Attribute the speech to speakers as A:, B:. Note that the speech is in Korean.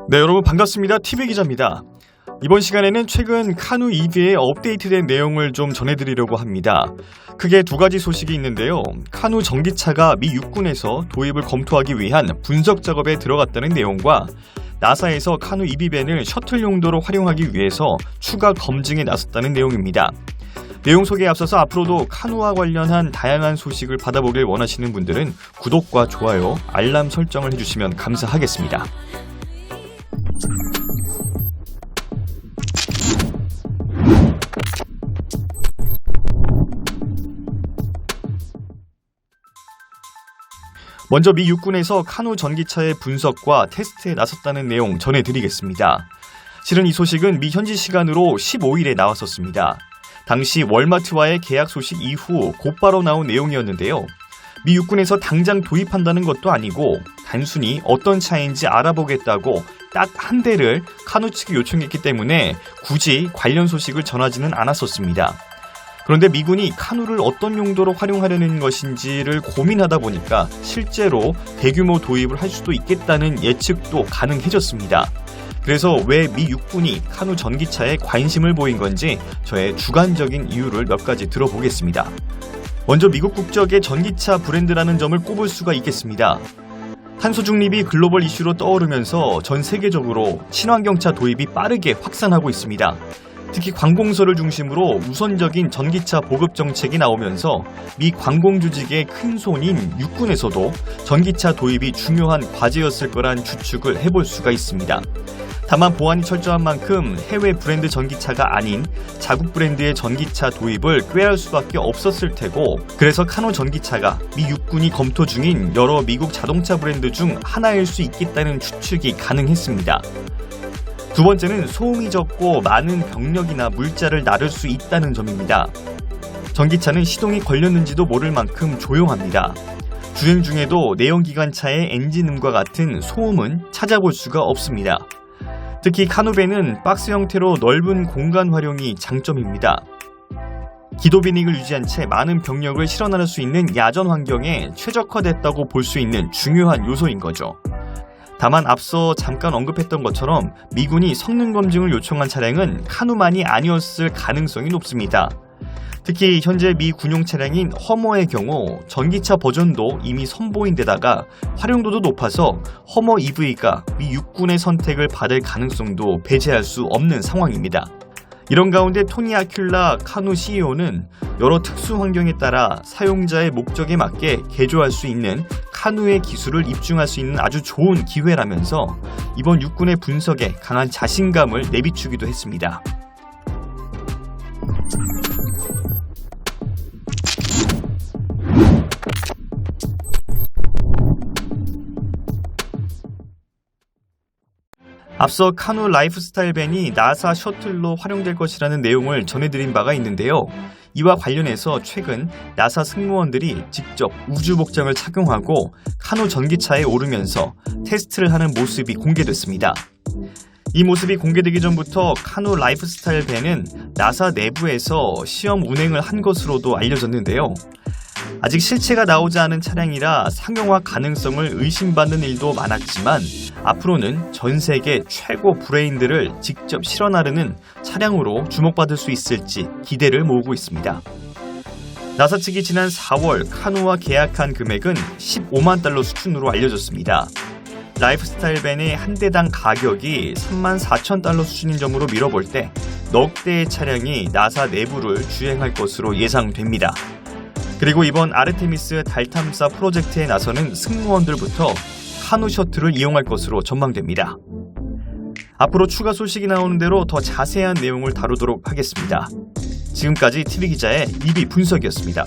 A: 네, 여러분 반갑습니다. TV 기자입니다. 이번 시간에는 최근 카누 EV에 업데이트된 내용을 좀 전해드리려고 합니다. 크게 두 가지 소식이 있는데요. 카누 전기차가 미 육군에서 도입을 검토하기 위한 분석 작업에 들어갔다는 내용과 나사에서 카누 EV밴을 셔틀 용도로 활용하기 위해서 추가 검증에 나섰다는 내용입니다. 내용 소개에 앞서서 앞으로도 카누와 관련한 다양한 소식을 받아보길 원하시는 분들은 구독과 좋아요, 알람 설정을 해주시면 감사하겠습니다. 먼저 미 육군에서 카누 전기차의 분석과 테스트에 나섰다는 내용 전해드리겠습니다. 실은 이 소식은 미 현지 시간으로 15일에 나왔었습니다. 당시 월마트와의 계약 소식 이후 곧바로 나온 내용이었는데요. 미 육군에서 당장 도입한다는 것도 아니고 단순히 어떤 차인지 알아보겠다고 딱 한 대를 카누 측이 요청했기 때문에 굳이 관련 소식을 전하지는 않았었습니다. 그런데 미군이 카누를 어떤 용도로 활용하려는 것인지를 고민하다 보니까 실제로 대규모 도입을 할 수도 있겠다는 예측도 가능해졌습니다. 그래서 왜 미 육군이 카누 전기차에 관심을 보인 건지 저의 주관적인 이유를 몇 가지 들어보겠습니다. 먼저 미국 국적의 전기차 브랜드라는 점을 꼽을 수가 있겠습니다. 탄소 중립이 글로벌 이슈로 떠오르면서 전 세계적으로 친환경차 도입이 빠르게 확산하고 있습니다. 특히 관공서를 중심으로 우선적인 전기차 보급 정책이 나오면서 미 관공조직의 큰 손인 육군에서도 전기차 도입이 중요한 과제였을 거란 추측을 해볼 수가 있습니다. 다만 보안이 철저한 만큼 해외 브랜드 전기차가 아닌 자국 브랜드의 전기차 도입을 꾀할 수밖에 없었을 테고, 그래서 카누 전기차가 미 육군이 검토 중인 여러 미국 자동차 브랜드 중 하나일 수 있겠다는 추측이 가능했습니다. 두 번째는 소음이 적고 많은 병력이나 물자를 나를 수 있다는 점입니다. 전기차는 시동이 걸렸는지도 모를 만큼 조용합니다. 주행 중에도 내연기관차의 엔진음과 같은 소음은 찾아볼 수가 없습니다. 특히 카누밴은 박스 형태로 넓은 공간 활용이 장점입니다. 기도 비닉을 유지한 채 많은 병력을 실어 나를 수 있는 야전 환경에 최적화됐다고 볼 수 있는 중요한 요소인 거죠. 다만 앞서 잠깐 언급했던 것처럼 미군이 성능 검증을 요청한 차량은 카누만이 아니었을 가능성이 높습니다. 특히 현재 미 군용 차량인 허머의 경우 전기차 버전도 이미 선보인 데다가 활용도도 높아서 허머 EV가 미 육군의 선택을 받을 가능성도 배제할 수 없는 상황입니다. 이런 가운데 토니 아큘라 카누 CEO는 여러 특수 환경에 따라 사용자의 목적에 맞게 개조할 수 있는 카누의 기술을 입증할 수 있는 아주 좋은 기회라면서 이번 육군의 분석에 강한 자신감을 내비추기도 했습니다. 앞서 카누 라이프스타일 밴이 나사 셔틀로 활용될 것이라는 내용을 전해드린 바가 있는데요. 이와 관련해서 최근 나사 승무원들이 직접 우주 복장을 착용하고 카누 전기차에 오르면서 테스트를 하는 모습이 공개됐습니다. 이 모습이 공개되기 전부터 카누 라이프스타일 밴은 나사 내부에서 시험 운행을 한 것으로도 알려졌는데요. 아직 실체가 나오지 않은 차량이라 상용화 가능성을 의심받는 일도 많았지만 앞으로는 전 세계 최고 브레인들을 직접 실어 나르는 차량으로 주목받을 수 있을지 기대를 모으고 있습니다. 나사 측이 지난 4월 카누와 계약한 금액은 15만 달러 수준으로 알려졌습니다. 라이프스타일 밴의 한 대당 가격이 34,000달러 수준인 점으로 미뤄볼 때 넉 대의 차량이 나사 내부를 주행할 것으로 예상됩니다. 그리고 이번 아르테미스 달 탐사 프로젝트에 나서는 승무원들부터 카누 셔틀을 이용할 것으로 전망됩니다. 앞으로 추가 소식이 나오는 대로 더 자세한 내용을 다루도록 하겠습니다. 지금까지 TV기자의 EV 분석이었습니다.